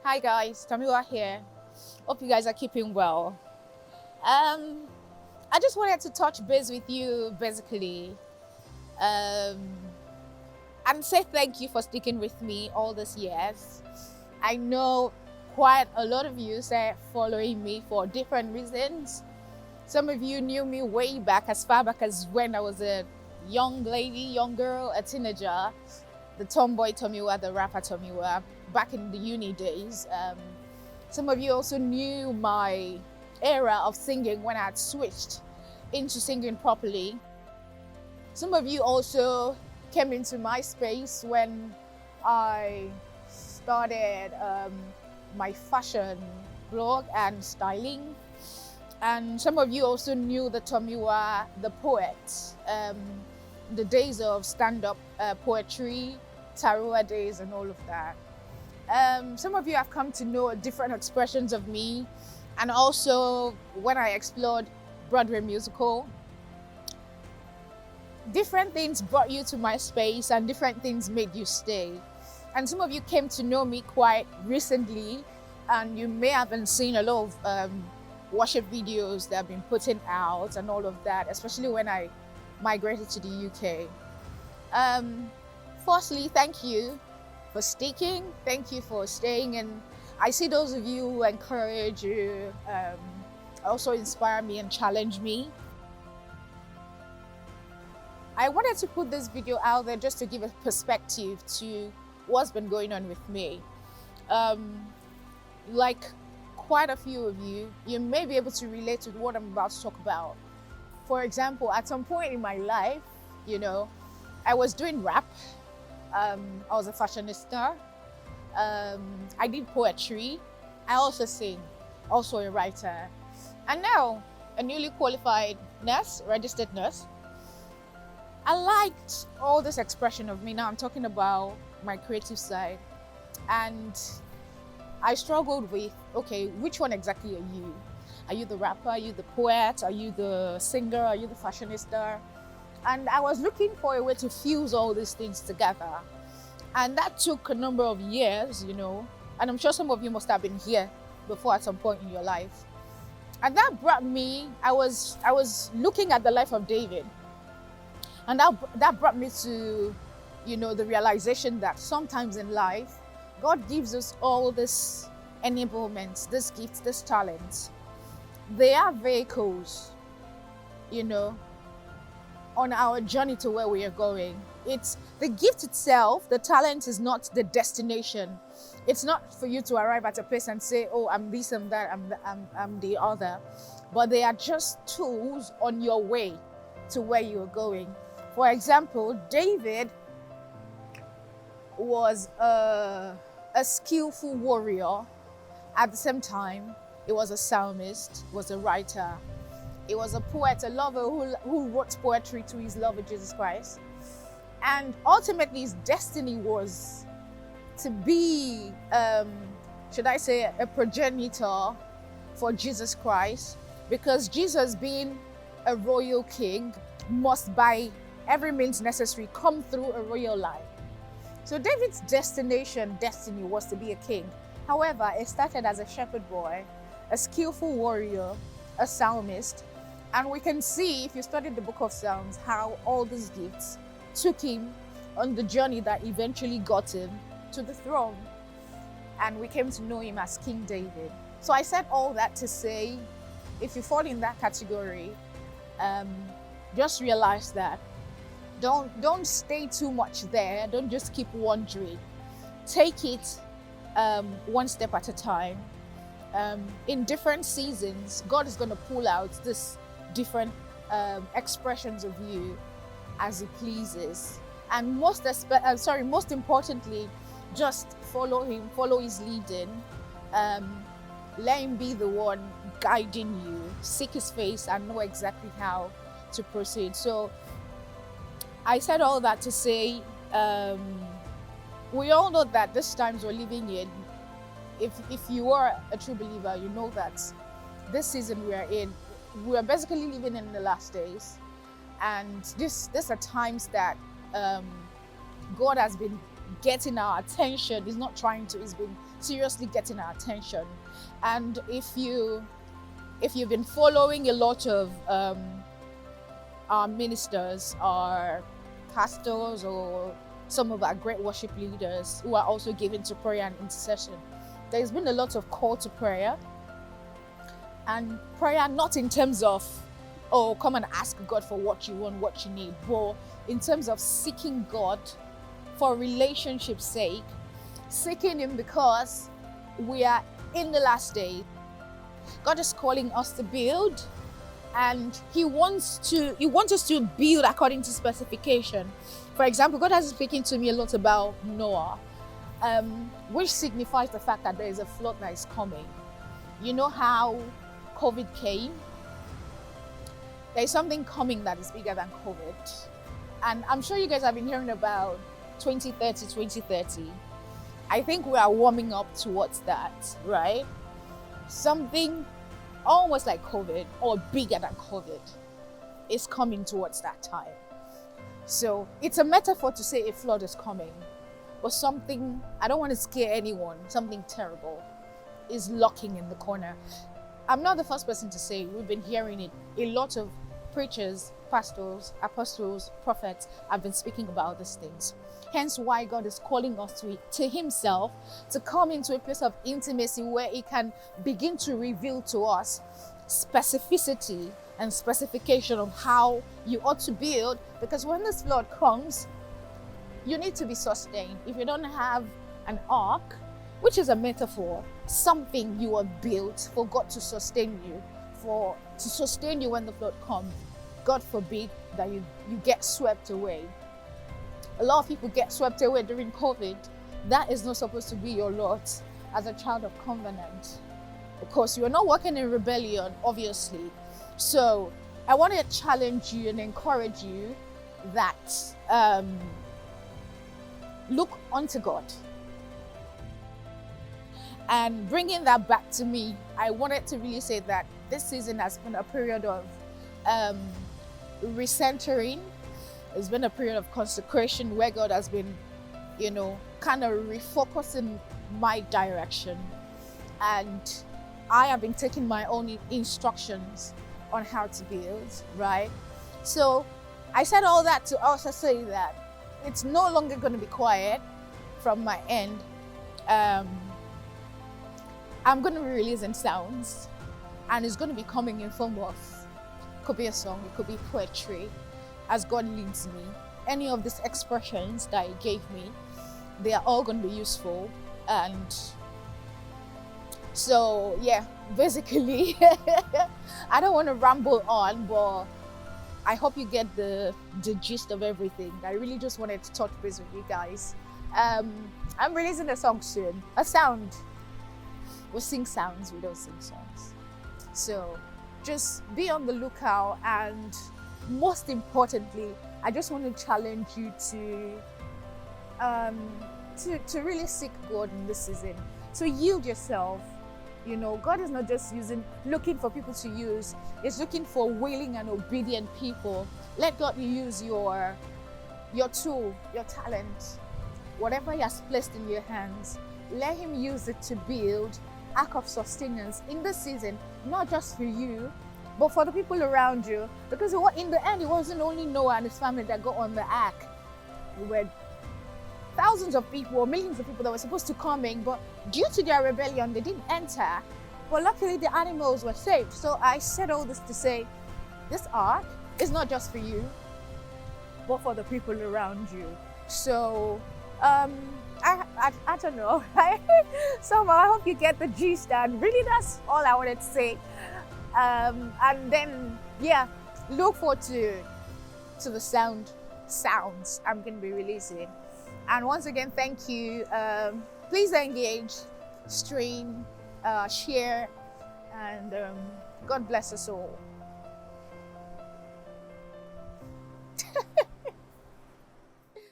Hi guys, Tomiwa here. Hope you guys are keeping well. I just wanted to touch base with you basically um, and say thank you for sticking with me all these years. I know quite a lot of you say following me for different reasons. Some of you knew me way back, as far back as when I was a young lady, young girl, a teenager, the tomboy Tomiwa, the rapper Tomiwa, back in the uni days. Some of you also knew my era of singing when I had switched into singing properly. Some of you also came into my space when I started my fashion blog and styling. And some of you also knew the Tomiwa, the poet, the days of stand-up poetry, Tarua days and all of that. Some of you have come to know different expressions of me, and also when I explored Broadway musical, different things brought you to my space and different things made you stay. And some of you came to know me quite recently, and you may have been seen a lot of worship videos that have been putting out and all of that, especially when I migrated to the UK. Firstly, thank you for sticking. Thank you for staying. And I see those of you who encourage you, also inspire me and challenge me. I wanted to put this video out there just to give a perspective to what's been going on with me. Like quite a few of you, you may be able to relate to what I'm about to talk about. For example, at some point in my life, I was doing rap. I was a fashionista. I did poetry. I also sing, also a writer. And now, a newly qualified nurse, registered nurse. I liked all this expression of me. Now I'm talking about my creative side. And I struggled with, okay, which one exactly are you? Are you the rapper? Are you the poet? Are you the singer? Are you the fashionista? And I was looking for a way to fuse all these things together. And that took a number of years, and I'm sure some of you must have been here before at some point in your life. And that brought me, I was looking at the life of David. And that brought me to, the realization that sometimes in life, God gives us all this enablements, this gifts, this talents. They are vehicles, on our journey to where we are going. It's the gift itself, the talent is not the destination. It's not for you to arrive at a place and say, oh, I'm this and that, I'm the other. But they are just tools on your way to where you're going. For example, David was a skillful warrior. At the same time, he was a psalmist, was a writer. He was a poet, a lover who wrote poetry to his lover, Jesus Christ. And ultimately, his destiny was to be, should I say, a progenitor for Jesus Christ, because Jesus, being a royal king, must by every means necessary come through a royal line. So David's destiny was to be a king. However, it started as a shepherd boy, a skillful warrior, a psalmist. And we can see, if you study the book of Psalms, how all these gifts took him on the journey that eventually got him to the throne. And we came to know him as King David. So I said all that to say, if you fall in that category, just realize that don't stay too much there. Don't just keep wandering. Take it one step at a time. In different seasons, God is going to pull out this different expressions of you as He pleases. And most importantly, just follow Him, follow His leading. Let Him be the one guiding you. Seek His face and know exactly how to proceed. So I said all that to say, we all know that these times we're living in, if you are a true believer, you know that this season we are in, we are basically living in the last days. And these are times that God has been getting our attention. It's not trying to, it's been seriously getting our attention. And if you've been following a lot of our ministers, our pastors, or some of our great worship leaders who are also given to prayer and intercession, there's been a lot of call to prayer. And prayer not in terms of, oh, come and ask God for what you want, what you need, but in terms of seeking God for relationship's sake, seeking Him because we are in the last day. God is calling us to build, and He wants us to build according to specification. For example, God has been speaking to me a lot about Noah, which signifies the fact that there is a flood that is coming. You know how COVID came? There's something coming that is bigger than COVID. And I'm sure you guys have been hearing about 2030. I think we are warming up towards that, right? Something almost like COVID or bigger than COVID is coming towards that time. So it's a metaphor to say a flood is coming, but something, I don't want to scare anyone, something terrible is lurking in the corner. I'm not the first person to say, we've been hearing it. A lot of preachers, pastors, apostles, prophets have been speaking about these things. Hence why God is calling us to Himself, to come into a place of intimacy where He can begin to reveal to us specificity and specification of how you ought to build. Because when this flood comes, you need to be sustained. If you don't have an ark, which is a metaphor, something you are built for God to sustain you, to sustain you when the flood comes. God forbid that you get swept away. A lot of people get swept away during COVID. That is not supposed to be your lot as a child of covenant. Of course, you are not walking in rebellion, obviously. So I want to challenge you and encourage you that look unto God. And bringing that back to me, I wanted to really say that this season has been a period of recentering. It's been a period of consecration where God has been, kind of refocusing my direction. And I have been taking my own instructions on how to build, right? So I said all that to also say that it's no longer going to be quiet from my end. I'm going to be releasing sounds, and it's going to be coming in form of, it could be a song, it could be poetry, as God leads me. Any of these expressions that He gave me, they are all going to be useful. And so, yeah, basically, I don't want to ramble on, but I hope you get the gist of everything. I really just wanted to touch base with you guys. I'm releasing a song soon, a sound. We sing sounds, we don't sing songs. So just be on the lookout, and most importantly, I just want to challenge you to really seek God in this season. To yield yourself. God is not just looking for people to use, He's looking for willing and obedient people. Let God use your tool, your talent, whatever He has placed in your hands. Let Him use it to build ark of sustenance in this season, not just for you, but for the people around you. Because in the end, it wasn't only Noah and his family that got on the ark. There were thousands of people or millions of people that were supposed to come in, but due to their rebellion, they didn't enter. But luckily, the animals were saved. So I said all this to say, this ark is not just for you, but for the people around you. So, I don't know. Somehow I hope you get the gist, and really that's all I wanted to say. And then, look forward to the sounds I'm going to be releasing. And once again, thank you. Please engage, stream, share, and God bless us all.